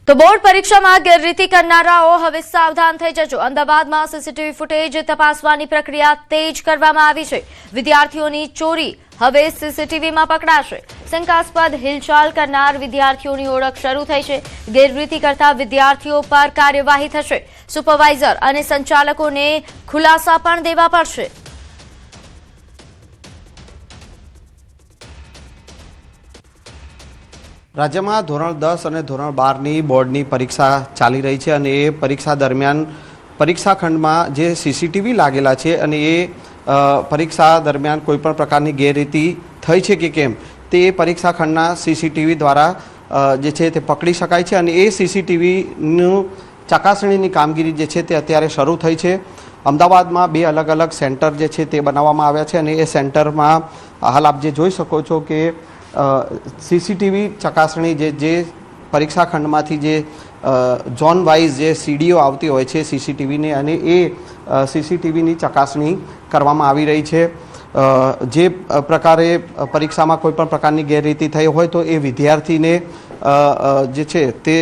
તો બોર્ડ પરીક્ષામાં ગેરરીતિ કરનારાઓ હવે સાવધાન થઈ જજો। અમદાવાદમાં સીસીટીવી ફૂટેજ તપાસવાની પ્રક્રિયા તેજ કરવામાં આવી છે। વિદ્યાર્થીઓની ચોરી હવે સીસીટીવીમાં પકડાશે। શંકાસ્પદ હિલચાલ કરનાર વિદ્યાર્થીઓની ઓળખ શરૂ થઈ છે। ગેરરીતિ કરતા વિદ્યાર્થીઓ પર કાર્યવાહી થશે। સુપરવાઇઝર અને સંચાલકોને ખુલાસા પણ દેવા પડશે। રાજ્યમાં ધોરણ 10 અને ધોરણ 12ની બોર્ડની પરીક્ષા ચાલી રહી છે અને એ પરીક્ષા દરમિયાન પરીક્ષા ખંડમાં જે સીસીટીવી લાગેલા છે અને એ પરીક્ષા દરમિયાન કોઈપણ પ્રકારની ગેરરીતિ થઈ છે કે કેમ તે પરીક્ષા ખંડના સીસીટીવી દ્વારા જે છે તે પકડી શકાય છે અને એ સીસીટીવીનું ચકાસણીની કામગીરી જે છે તે અત્યારે શરૂ થઈ છે। અમદાવાદમાં 2 અલગ અલગ સેન્ટર જે છે તે બનાવવામાં આવ્યા છે અને એ સેન્ટરમાં હાલ આપ જે જોઈ શકો છો કે સીસીટીવી ચકાસણી જે પરીક્ષા ખંડમાંથી જે ઝોન વાઇઝ જે સીડીઓ આવતી હોય છે સીસીટીવીની અને એ સીસીટીવીની ચકાસણી કરવામાં આવી રહી છે। જે પ્રકારે પરીક્ષામાં કોઈપણ પ્રકારની ગેરરીતિ થઈ હોય તો એ વિદ્યાર્થીને જે છે તે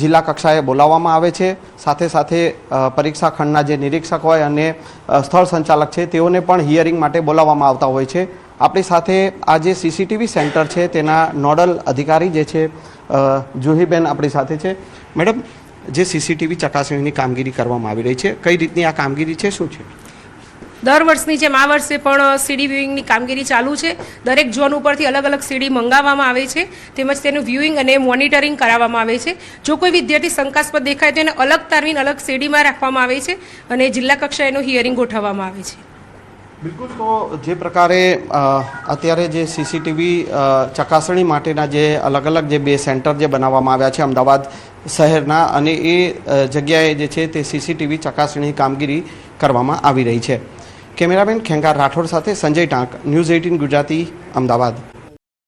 જિલ્લા કક્ષાએ બોલાવવામાં આવે છે। સાથે સાથે પરીક્ષા ખંડના જે નિરીક્ષક હોય અને સ્થળ સંચાલક છે તેઓને પણ હિયરિંગ માટે બોલાવવામાં આવતા હોય છે। આપણી સાથે આ જે સીસીટીવી સેન્ટર છે તેના નોડલ અધિકારી જે છે જુહીબેન આપણી સાથે છે। મેડમ, જે સીસીટીવી ચકાસણીની કામગીરી કરવામાં આવી રહી છે, કઈ રીતની આ કામગીરી છે, શું છે? દર વર્ષની જેમ આ વર્ષે પણ સીડી વ્યુઇંગની કામગીરી ચાલુ છે। દરેક ઝોન ઉપરથી અલગ અલગ સીડી મંગાવવામાં આવે છે, તેમજ તેનું વ્યુઇંગ અને મોનિટરિંગ કરાવવામાં આવે છે। જો કોઈ વિદ્યાર્થી શંકાસ્પદ દેખાય તો એને અલગ તારવીને અલગ સીડીમાં રાખવામાં આવે છે અને જિલ્લા કક્ષાએ એનું હિયરિંગ ગોઠવવામાં આવે છે। બિલકુલ, તો જે પ્રકારે અત્યારે જે સીસીટીવી ચકાસણી માટેના જે અલગ અલગ જે 2 સેન્ટર જે બનાવવામાં આવ્યા છે અમદાવાદ શહેરના અને એ જગ્યાએ જે છે તે સીસીટીવી ચકાસણી કામગીરી કરવામાં આવી રહી છે। કેમેરામેન ખેંગાર રાઠોડ સાથે સંજય ટાંક, ન્યૂઝ 18 ગુજરાતી, અમદાવાદ।